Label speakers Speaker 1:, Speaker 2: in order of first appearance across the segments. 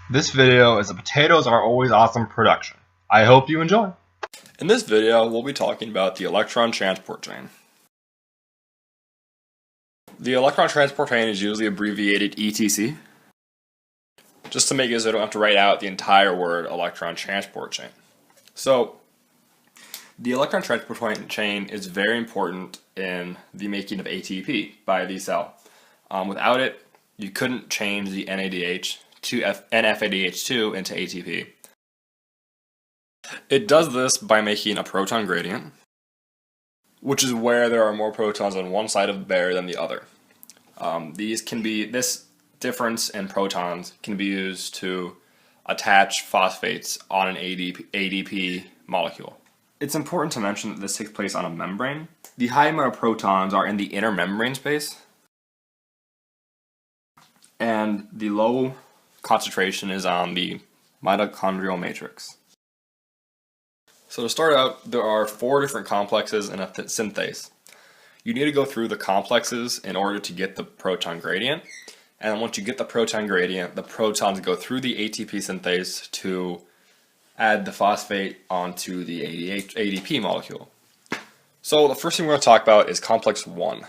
Speaker 1: This video is a Potatoes Are Always Awesome production. I hope you enjoy.
Speaker 2: In this video, we'll be talking about the Electron Transport Chain. The Electron Transport Chain is usually abbreviated ETC, just to make it so I don't have to write out the entire word Electron Transport Chain. So, the Electron Transport Chain is very important in the making of ATP by the cell. Without it, you couldn't change the NADH to FADH2 into ATP. It does this by making a proton gradient, which is where there are more protons on one side of the barrier than the other. This difference in protons can be used to attach phosphates on an ADP molecule. It's important to mention that this takes place on a membrane. The high amount of protons are in the inner membrane space, and the low concentration is on the mitochondrial matrix. So to start out, there are 4 different complexes in a synthase. You need to go through the complexes in order to get the proton gradient, and once you get the proton gradient, the protons go through the ATP synthase to add the phosphate onto the ADP molecule. So the first thing we're going to talk about is complex 1.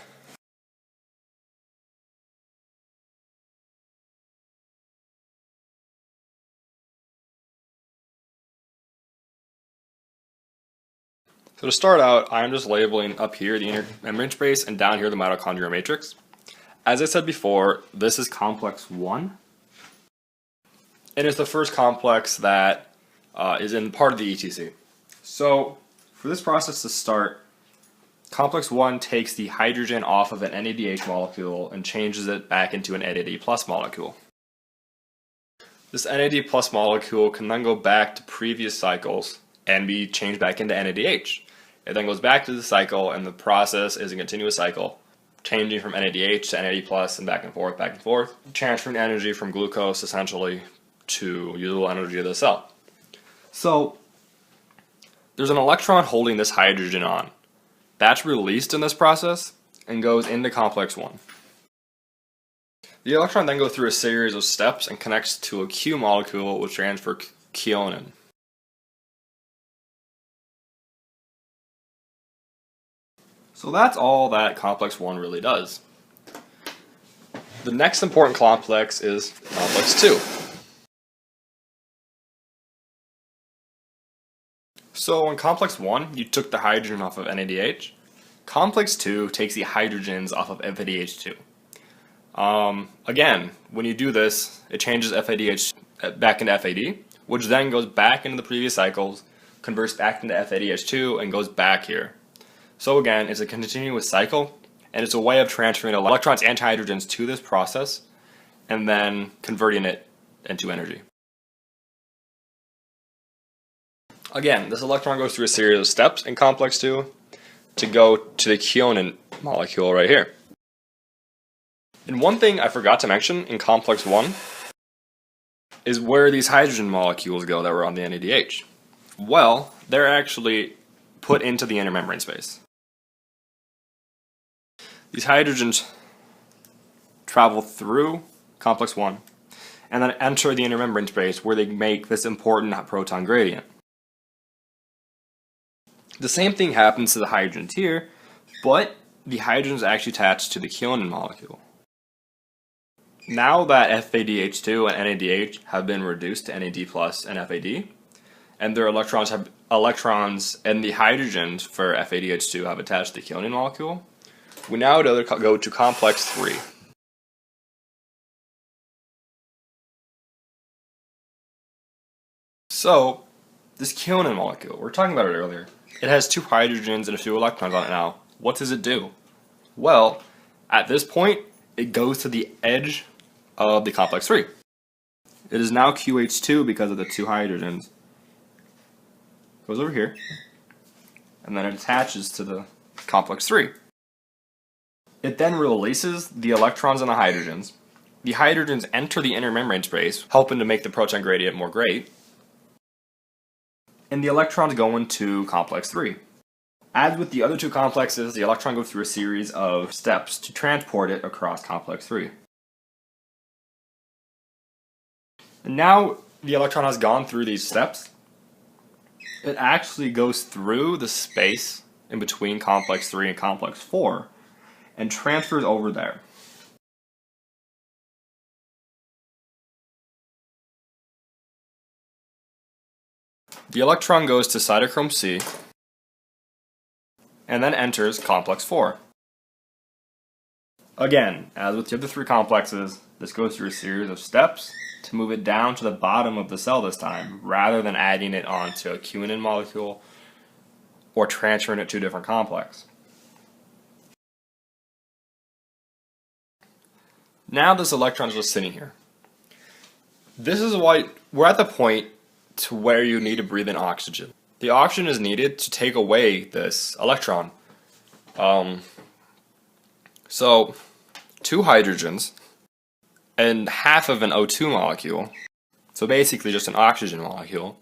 Speaker 2: So to start out, I'm just labeling up here the inner membrane space and down here the mitochondrial matrix. As I said before, this is complex 1. And it's the first complex that is in part of the ETC. So for this process to start, complex 1 takes the hydrogen off of an NADH molecule and changes it back into an NAD plus molecule. This NAD plus molecule can then go back to previous cycles and be changed back into NADH. It then goes back to the cycle, and the process is a continuous cycle, changing from NADH to NAD plus and back and forth, transferring energy from glucose essentially to usable energy of the cell. So there's an electron holding this hydrogen on. That's released in this process and goes into complex 1. The electron then goes through a series of steps and connects to a Q molecule, which stands for quinoline. So that's all that complex 1 really does. The next important complex is complex 2. So in complex 1, you took the hydrogen off of NADH. Complex 2 takes the hydrogens off of FADH2. Again, when you do this, it changes FADH back into FAD, which then goes back into the previous cycles, converts back into FADH2, and goes back here. So again, it's a continuous cycle, and it's a way of transferring electrons and hydrogens to this process, and then converting it into energy. Again, this electron goes through a series of steps in complex 2 to go to the quinoline molecule right here. And one thing I forgot to mention in complex 1 is where these hydrogen molecules go that were on the NADH. Well, they're actually put into the inner membrane space. These hydrogens travel through complex 1 and then enter the inner membrane space where they make this important proton gradient. The same thing happens to the hydrogens here, but the hydrogens actually attach to the quinoline molecule. Now that FADH2 and NADH have been reduced to NAD plus and FAD, and their electrons and the hydrogens for FADH2 have attached to the quinoline molecule, we now go to complex 3. So, this quinoline molecule, we were talking about it earlier. It has 2 hydrogens and a few electrons on it now. What does it do? Well, at this point, it goes to the edge of the complex 3. It is now QH2 because of the 2 hydrogens. Goes over here, and then it attaches to the complex 3. It then releases the electrons and the hydrogens. The hydrogens enter the inner membrane space, helping to make the proton gradient more great. And the electrons go into complex 3. As with the other 2 complexes, the electron goes through a series of steps to transport it across complex 3. And now the electron has gone through these steps. It actually goes through the space in between complex 3 and complex 4 and transfers over there. The electron goes to cytochrome C and then enters complex 4. Again, as with the other 3 complexes, this goes through a series of steps to move it down to the bottom of the cell this time, rather than adding it onto a quinine molecule or transferring it to a different complex. Now this electron is just sitting here. This is why we're at the point to where you need to breathe in oxygen. The oxygen is needed to take away this electron. So 2 hydrogens and half of an O2 molecule, so basically just an oxygen molecule,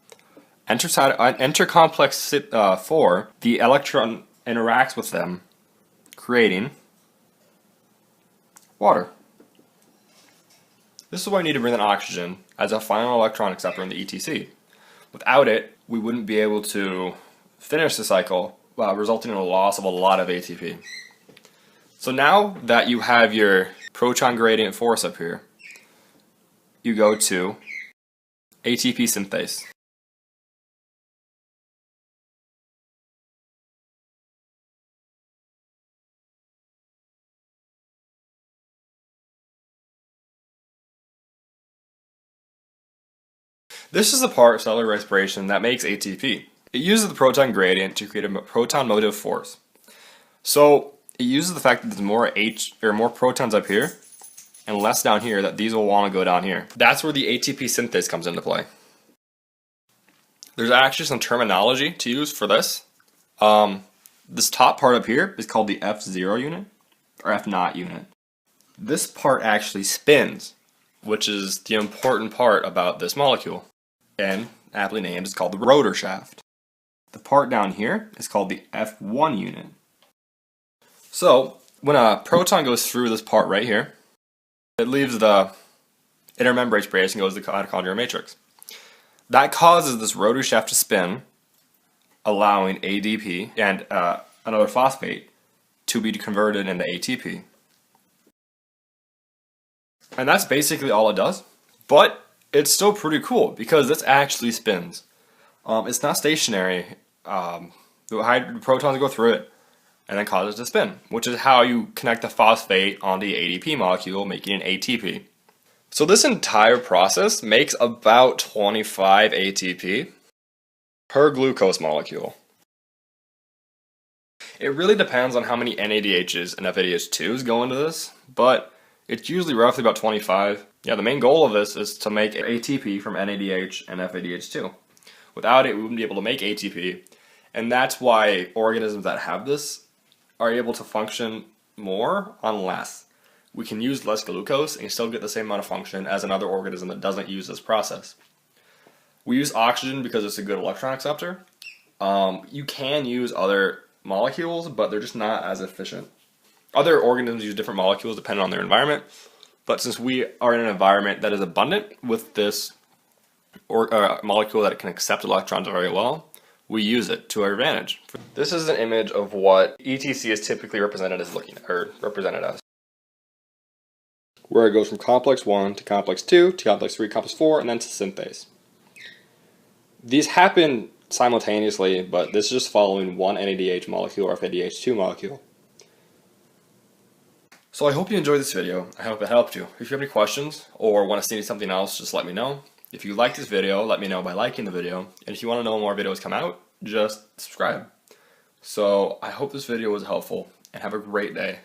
Speaker 2: enter complex 4, the electron interacts with them, creating water. This is why we need to bring in oxygen as a final electron acceptor in the ETC. Without it, we wouldn't be able to finish the cycle, resulting in a loss of a lot of ATP. So now that you have your proton gradient force up here, you go to ATP synthase. This is the part of cellular respiration that makes ATP. It uses the proton gradient to create a proton motive force. So it uses the fact that there's more protons up here and less down here, that these will want to go down here. That's where the ATP synthase comes into play. There's actually some terminology to use for this. This top part up here is called the F0 unit, or F0 unit. This part actually spins, which is the important part about this molecule. And, aptly named, is called the rotor shaft. The part down here is called the F1 unit. So, when a proton goes through this part right here, it leaves the intermembrane space and goes to the mitochondrial matrix. That causes this rotor shaft to spin, allowing ADP and another phosphate to be converted into ATP. And that's basically all it does. But it's still pretty cool because this actually spins. It's not stationary. The protons go through it and then cause it to spin, which is how you connect the phosphate on the ADP molecule, making an ATP. So this entire process makes about 25 ATP per glucose molecule. It really depends on how many NADHs and FADH2s go into this, but it's usually roughly about 25. Yeah, the main goal of this is to make ATP from NADH and FADH2. Without it, we wouldn't be able to make ATP, and that's why organisms that have this are able to function more on less. We can use less glucose and still get the same amount of function as another organism that doesn't use this process. We use oxygen because it's a good electron acceptor. You can use other molecules, but they're just not as efficient. Other organisms use different molecules depending on their environment, but since we are in an environment that is abundant with this molecule that can accept electrons very well, we use it to our advantage. This is an image of what ETC is typically represented as where it goes from complex 1 to complex 2 to complex 3, complex 4, and then to synthase. These happen simultaneously, but this is just following one NADH molecule or FADH2 molecule. So I hope you enjoyed this video. I hope it helped you. If you have any questions or want to see something else, just let me know. If you like this video, let me know by liking the video. And if you want to know when more videos come out, just subscribe. So I hope this video was helpful, and have a great day.